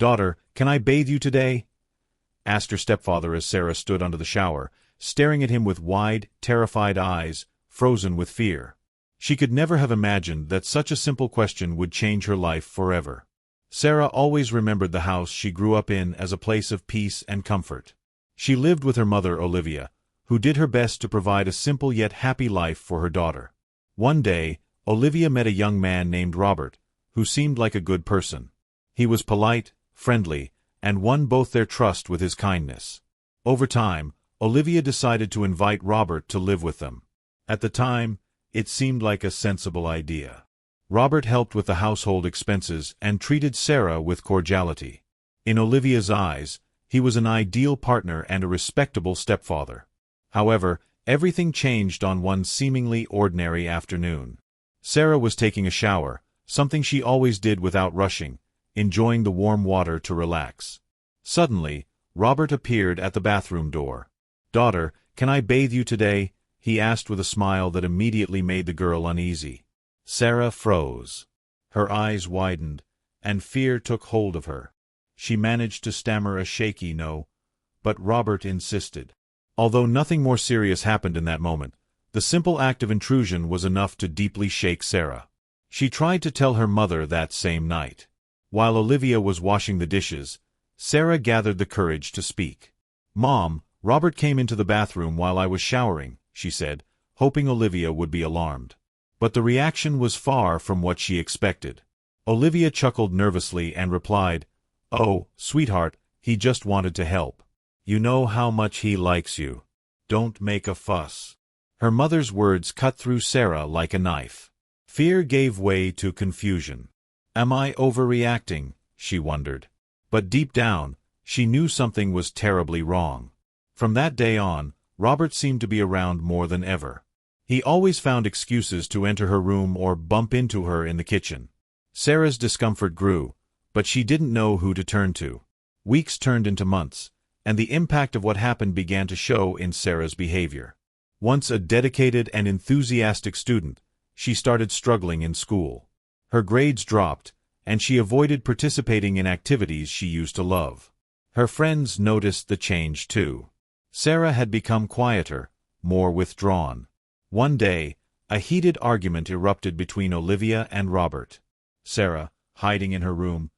"Daughter, can I bathe you today?" asked her stepfather as Sarah stood under the shower, staring at him with wide, terrified eyes, frozen with fear. She could never have imagined that such a simple question would change her life forever. Sarah always remembered the house she grew up in as a place of peace and comfort. She lived with her mother, Olivia, who did her best to provide a simple yet happy life for her daughter. One day, Olivia met a young man named Robert, who seemed like a good person. He was polite, friendly, and won both their trust with his kindness. Over time, Olivia decided to invite Robert to live with them. At the time, it seemed like a sensible idea. Robert helped with the household expenses and treated Sarah with cordiality. In Olivia's eyes, he was an ideal partner and a respectable stepfather. However, everything changed on one seemingly ordinary afternoon. Sarah was taking a shower, something she always did without rushing, enjoying the warm water to relax. Suddenly, Robert appeared at the bathroom door. "Daughter, can I bathe you today?" he asked with a smile that immediately made the girl uneasy. Sarah froze. Her eyes widened, and fear took hold of her. She managed to stammer a shaky no, but Robert insisted. Although nothing more serious happened in that moment, the simple act of intrusion was enough to deeply shake Sarah. She tried to tell her mother that same night. While Olivia was washing the dishes, Sarah gathered the courage to speak. "Mom, Robert came into the bathroom while I was showering," she said, hoping Olivia would be alarmed. But the reaction was far from what she expected. Olivia chuckled nervously and replied, "Oh, sweetheart, he just wanted to help. You know how much he likes you. Don't make a fuss." Her mother's words cut through Sarah like a knife. Fear gave way to confusion. Am I overreacting? She wondered. But deep down, she knew something was terribly wrong. From that day on, Robert seemed to be around more than ever. He always found excuses to enter her room or bump into her in the kitchen. Sarah's discomfort grew, but she didn't know who to turn to. Weeks turned into months, and the impact of what happened began to show in Sarah's behavior. Once a dedicated and enthusiastic student, she started struggling in school. Her grades dropped, and she avoided participating in activities she used to love. Her friends noticed the change too. Sarah had become quieter, more withdrawn. One day, a heated argument erupted between Olivia and Robert. Sarah, hiding in her room,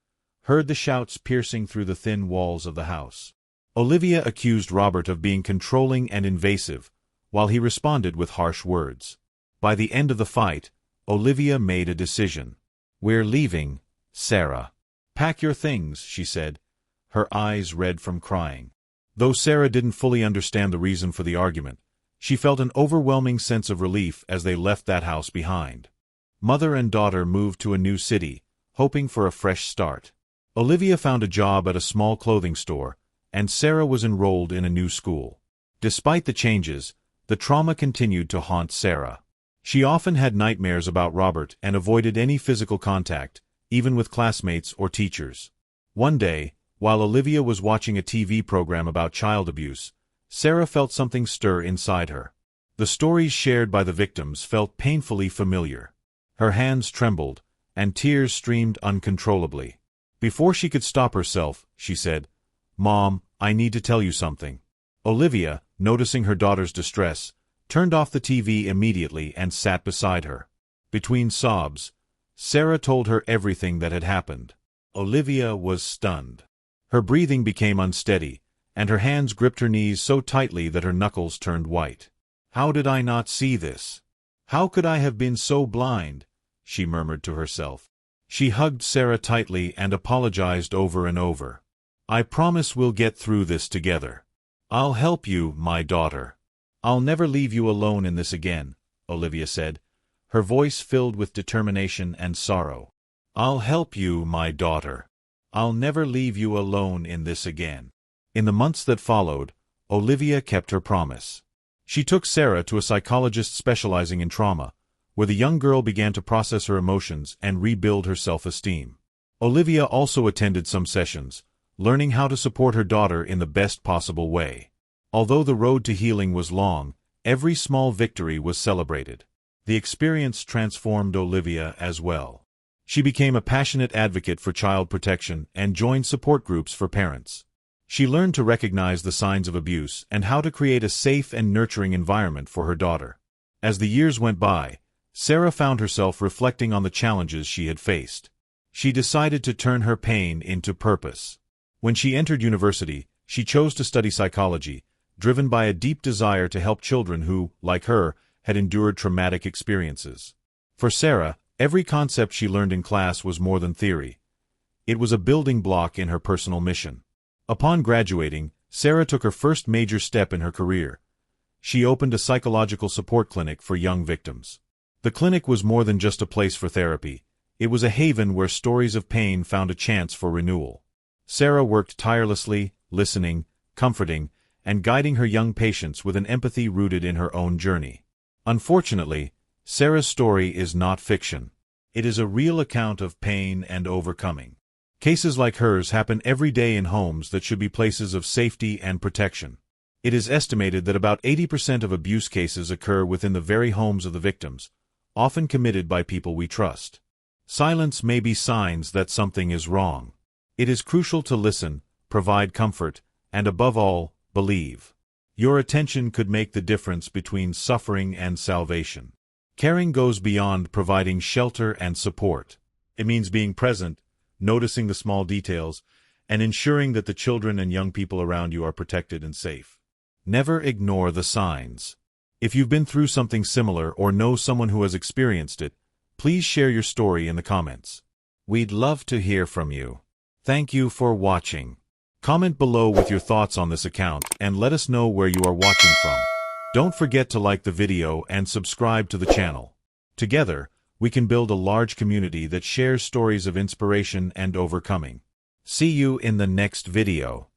heard the shouts piercing through the thin walls of the house. Olivia accused Robert of being controlling and invasive, while he responded with harsh words. By the end of the fight, Olivia made a decision. "We're leaving, Sarah." "Pack your things," she said, her eyes red from crying. Though Sarah didn't fully understand the reason for the argument, she felt an overwhelming sense of relief as they left that house behind. Mother and daughter moved to a new city, hoping for a fresh start. Olivia found a job at a small clothing store, and Sarah was enrolled in a new school. Despite the changes, the trauma continued to haunt Sarah. She often had nightmares about Robert and avoided any physical contact, even with classmates or teachers. One day, while Olivia was watching a TV program about child abuse, Sarah felt something stir inside her. The stories shared by the victims felt painfully familiar. Her hands trembled, and tears streamed uncontrollably. Before she could stop herself, she said, "Mom, I need to tell you something." Olivia, noticing her daughter's distress, turned off the TV immediately and sat beside her. Between sobs, Sarah told her everything that had happened. Olivia was stunned. Her breathing became unsteady, and her hands gripped her knees so tightly that her knuckles turned white. "How did I not see this? How could I have been so blind?" she murmured to herself. She hugged Sarah tightly and apologized over and over. "I promise we'll get through this together. I'll help you, my daughter. I'll never leave you alone in this again," Olivia said, her voice filled with determination and sorrow. "I'll help you, my daughter. I'll never leave you alone in this again." In the months that followed, Olivia kept her promise. She took Sarah to a psychologist specializing in trauma, where the young girl began to process her emotions and rebuild her self-esteem. Olivia also attended some sessions, learning how to support her daughter in the best possible way. Although the road to healing was long, every small victory was celebrated. The experience transformed Olivia as well. She became a passionate advocate for child protection and joined support groups for parents. She learned to recognize the signs of abuse and how to create a safe and nurturing environment for her daughter. As the years went by, Sarah found herself reflecting on the challenges she had faced. She decided to turn her pain into purpose. When she entered university, she chose to study psychology, driven by a deep desire to help children who, like her, had endured traumatic experiences. For Sarah, every concept she learned in class was more than theory. It was a building block in her personal mission. Upon graduating, Sarah took her first major step in her career. She opened a psychological support clinic for young victims. The clinic was more than just a place for therapy. It was a haven where stories of pain found a chance for renewal. Sarah worked tirelessly, listening, comforting, and guiding her young patients with an empathy rooted in her own journey. Unfortunately, Sarah's story is not fiction. It is a real account of pain and overcoming. Cases like hers happen every day in homes that should be places of safety and protection. It is estimated that about 80% of abuse cases occur within the very homes of the victims, often committed by people we trust. Silence may be signs that something is wrong. It is crucial to listen, provide comfort, and above all, believe. Your attention could make the difference between suffering and salvation. Caring goes beyond providing shelter and support. It means being present, noticing the small details, and ensuring that the children and young people around you are protected and safe. Never ignore the signs. If you've been through something similar or know someone who has experienced it, please share your story in the comments. We'd love to hear from you. Thank you for watching. Comment below with your thoughts on this account and let us know where you are watching from. Don't forget to like the video and subscribe to the channel. Together, we can build a large community that shares stories of inspiration and overcoming. See you in the next video.